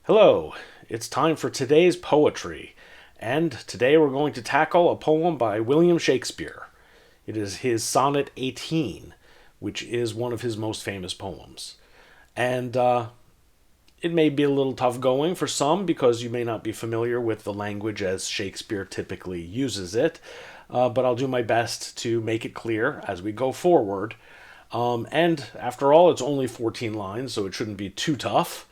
Hello, it's time for today's poetry, and today we're going to tackle a poem by William Shakespeare. It is his Sonnet 18, which is one of his most famous poems. And it may be a little tough going for some because you may not be familiar with the language as Shakespeare typically uses it, but I'll do my best to make it clear as we go forward. And after all, it's only 14 lines, so it shouldn't be too tough.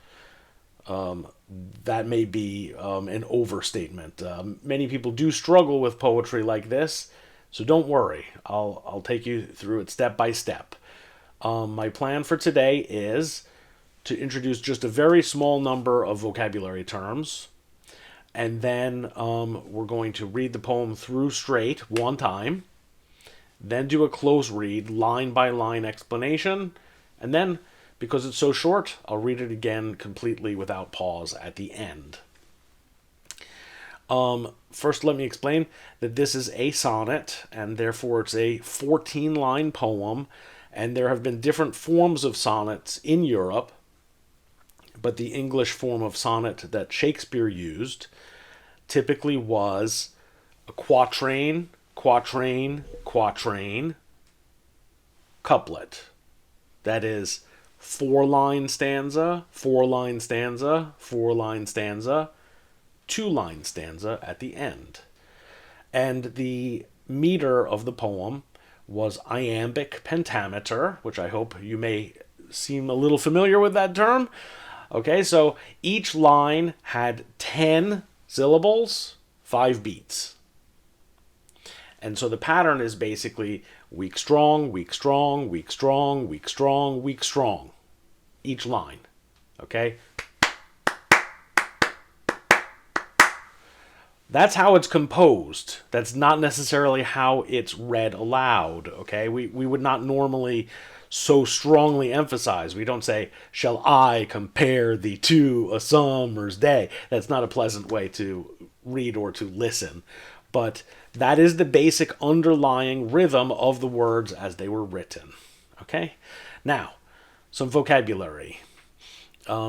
That may be an overstatement. Many people do struggle with poetry like this, so don't worry. I'll take you through it step by step. My plan for today is to introduce just a very small number of vocabulary terms, and then we're going to read the poem through straight one time, then do a close read, line by line explanation, and then, because it's so short, I'll read it again completely without pause at the end. First, let me explain that this is a sonnet, and therefore it's a 14-line poem, and there have been different forms of sonnets in Europe, but the English form of sonnet that Shakespeare used typically was a quatrain, quatrain, quatrain, couplet. That is, 4-line stanza, 4-line stanza, 4-line stanza, 2-line stanza at the end. And the meter of the poem was iambic pentameter, which I hope you may seem a little familiar with that term. Okay, so each line had 10 syllables, 5 beats. And so the pattern is basically weak strong, weak strong, weak strong, weak strong, weak strong. Each line. Okay? That's how it's composed. That's not necessarily how it's read aloud. Okay? We would not normally so strongly emphasize. We don't say, shall I compare thee to a summer's day? That's not a pleasant way to read or to listen. But that is the basic underlying rhythm of the words as they were written. Okay? Now, some vocabulary.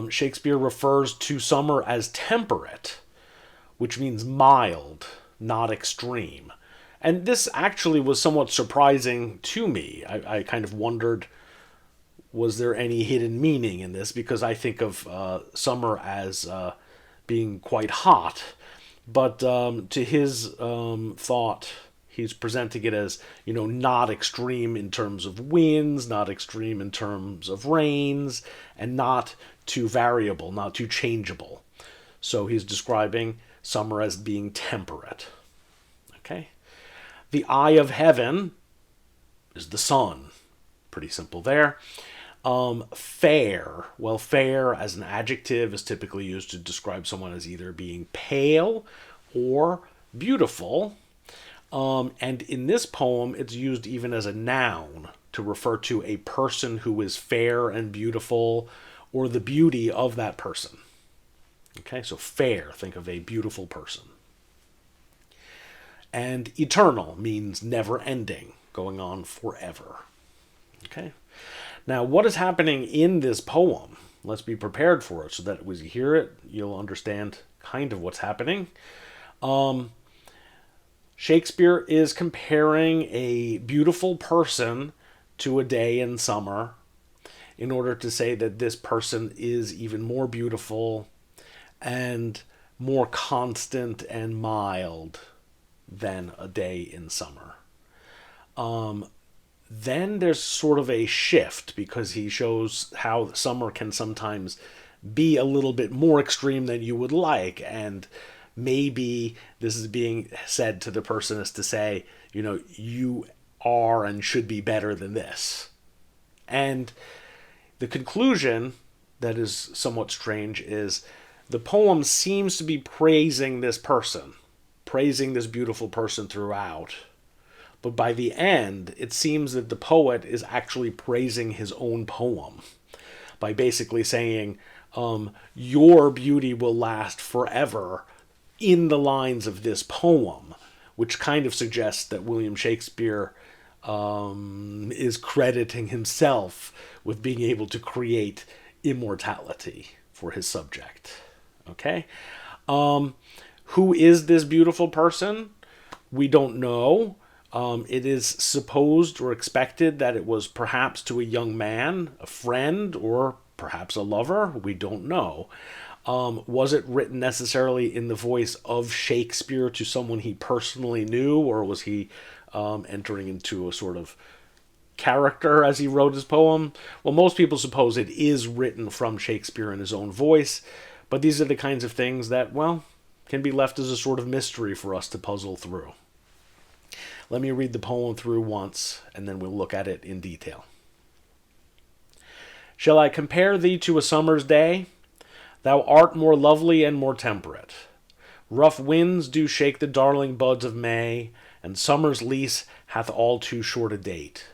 Shakespeare refers to summer as temperate, which means mild, not extreme. And this actually was somewhat surprising to me. I kind of wondered, was there any hidden meaning in this? Because I think of summer as being quite hot. But to his thought, he's presenting it as, not extreme in terms of winds, not extreme in terms of rains, and not too variable, not too changeable. So he's describing summer as being temperate. Okay? The eye of heaven is the sun. Pretty simple there. Fair. Well, fair as an adjective is typically used to describe someone as either being pale or beautiful. And in this poem, it's used even as a noun to refer to a person who is fair and beautiful, or the beauty of that person. Okay, so fair, think of a beautiful person. And eternal means never ending, going on forever. Okay. Now, what is happening in this poem? Let's be prepared for it so that as you hear it, you'll understand kind of what's happening. Shakespeare is comparing a beautiful person to a day in summer in order to say that this person is even more beautiful and more constant and mild than a day in summer. Then there's sort of a shift because he shows how summer can sometimes be a little bit more extreme than you would like, and maybe this is being said to the person as to say, you are and should be better than this. And the conclusion that is somewhat strange is the poem seems to be praising this person, praising this beautiful person throughout. But by the end, it seems that the poet is actually praising his own poem by basically saying, your beauty will last forever in the lines of this poem, which kind of suggests that William Shakespeare is crediting himself with being able to create immortality for his subject. Okay? Who is this beautiful person? We don't know. It is supposed or expected that it was perhaps to a young man, a friend, or perhaps a lover. We don't know. Was it written necessarily in the voice of Shakespeare to someone he personally knew, or was he entering into a sort of character as he wrote his poem? Well, most people suppose it is written from Shakespeare in his own voice, but these are the kinds of things that, well, can be left as a sort of mystery for us to puzzle through. Let me read the poem through once, and then we'll look at it in detail. Shall I compare thee to a summer's day? Thou art more lovely and more temperate. Rough winds do shake the darling buds of May, and summer's lease hath all too short a date.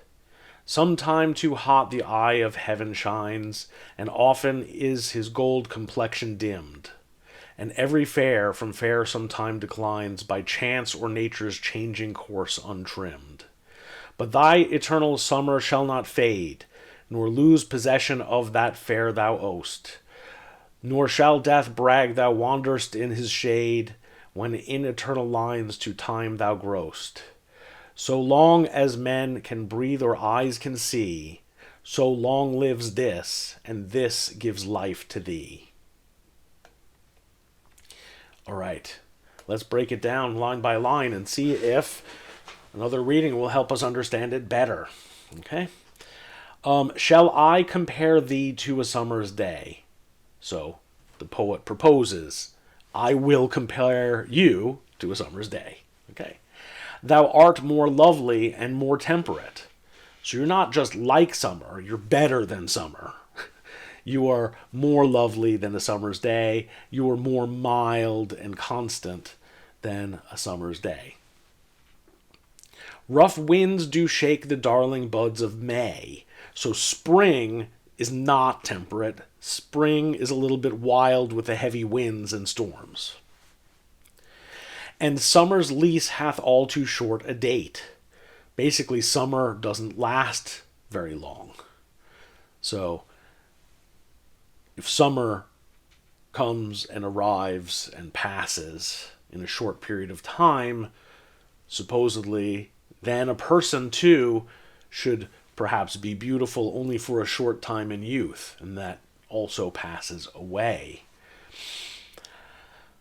Sometime too hot the eye of heaven shines, and often is his gold complexion dimmed. And every fair from fair sometime declines by chance or nature's changing course untrimmed. But thy eternal summer shall not fade, nor lose possession of that fair thou owest. Nor shall death brag thou wanderest in his shade, when in eternal lines to time thou growest. So long as men can breathe or eyes can see, so long lives this, and this gives life to thee. All right, let's break it down line by line and see if another reading will help us understand it better. Okay? Shall I compare thee to a summer's day? So the poet proposes, I will compare you to a summer's day. Okay? Thou art more lovely and more temperate. So you're not just like summer, you're better than summer. You are more lovely than a summer's day. You are more mild and constant than a summer's day. Rough winds do shake the darling buds of May. So spring is not temperate. Spring is a little bit wild with the heavy winds and storms. And summer's lease hath all too short a date. Basically, summer doesn't last very long. So if summer comes and arrives and passes in a short period of time, supposedly, then a person too should perhaps be beautiful only for a short time in youth, and that also passes away.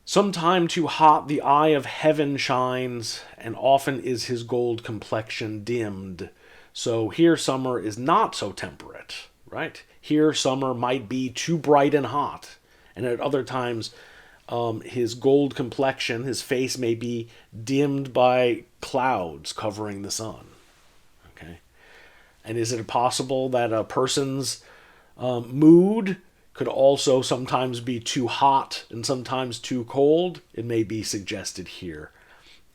Sometime too hot the eye of heaven shines, and often is his gold complexion dimmed. So here summer is not so temperate, right? Here summer might be too bright and hot, and at other times his gold complexion, his face may be dimmed by clouds covering the sun. Okay, and is it possible that a person's mood could also sometimes be too hot and sometimes too cold? It may be suggested here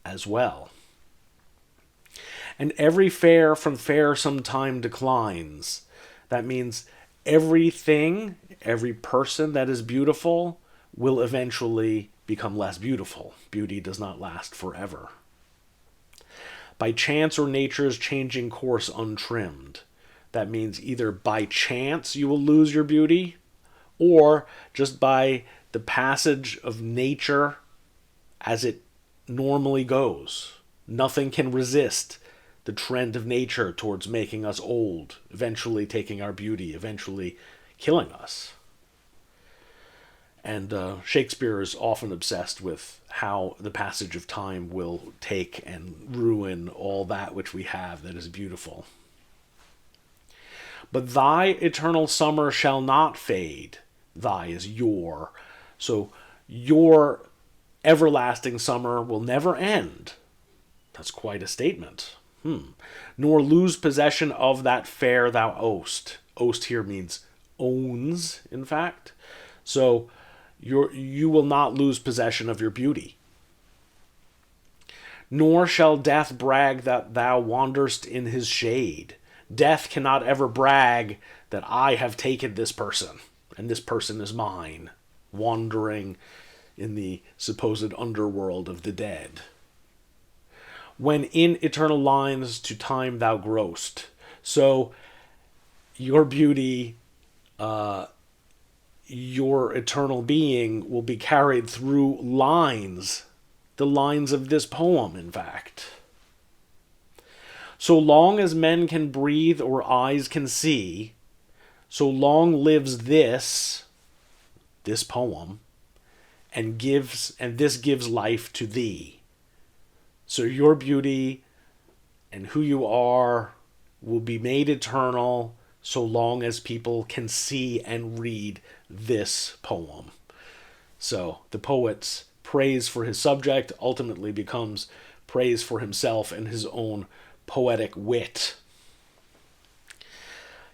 as well. And every fair from fair sometime declines. That means everything, every person that is beautiful will eventually become less beautiful. Beauty does not last forever. By chance or nature's changing course untrimmed. That means either by chance you will lose your beauty, or just by the passage of nature as it normally goes. Nothing can resist the trend of nature towards making us old, eventually taking our beauty, eventually killing us. And Shakespeare is often obsessed with how the passage of time will take and ruin all that which we have that is beautiful. But thy eternal summer shall not fade. Thy is your. So your everlasting summer will never end. That's quite a statement. Nor lose possession of that fair thou owest. Owest here means owns, in fact. So you will not lose possession of your beauty. Nor shall death brag that thou wanderest in his shade. Death cannot ever brag that I have taken this person, and this person is mine, wandering in the supposed underworld of the dead. When in eternal lines to time thou growest. So your beauty your eternal being will be carried through lines, the lines of this poem, in fact. So long as men can breathe or eyes can see, so long lives this poem, and this gives life to thee. So your beauty and who you are will be made eternal so long as people can see and read this poem. So the poet's praise for his subject ultimately becomes praise for himself and his own poetic wit.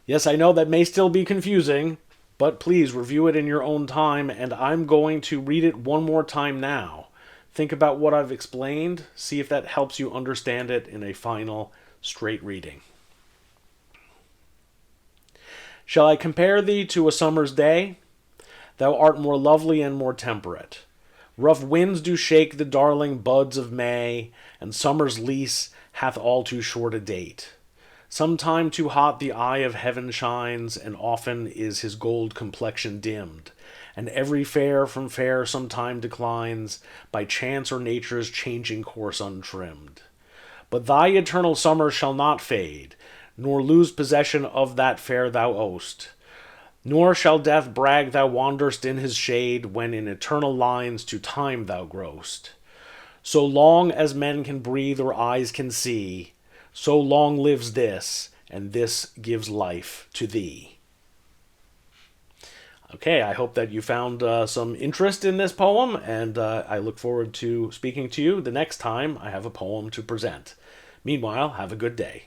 Yes, I know that may still be confusing, but please review it in your own time, and I'm going to read it one more time now. Think about what I've explained, see if that helps you understand it in a final, straight reading. Shall I compare thee to a summer's day? Thou art more lovely and more temperate. Rough winds do shake the darling buds of May, and summer's lease hath all too short a date. Sometime too hot the eye of heaven shines, and often is his gold complexion dimmed, and every fair from fair sometime declines, by chance or nature's changing course untrimmed. But thy eternal summer shall not fade, nor lose possession of that fair thou owest. Nor shall death brag thou wanderst in his shade, when in eternal lines to time thou growst. So long as men can breathe or eyes can see, so long lives this, and this gives life to thee. Okay, I hope that you found some interest in this poem, and I look forward to speaking to you the next time I have a poem to present. Meanwhile, have a good day.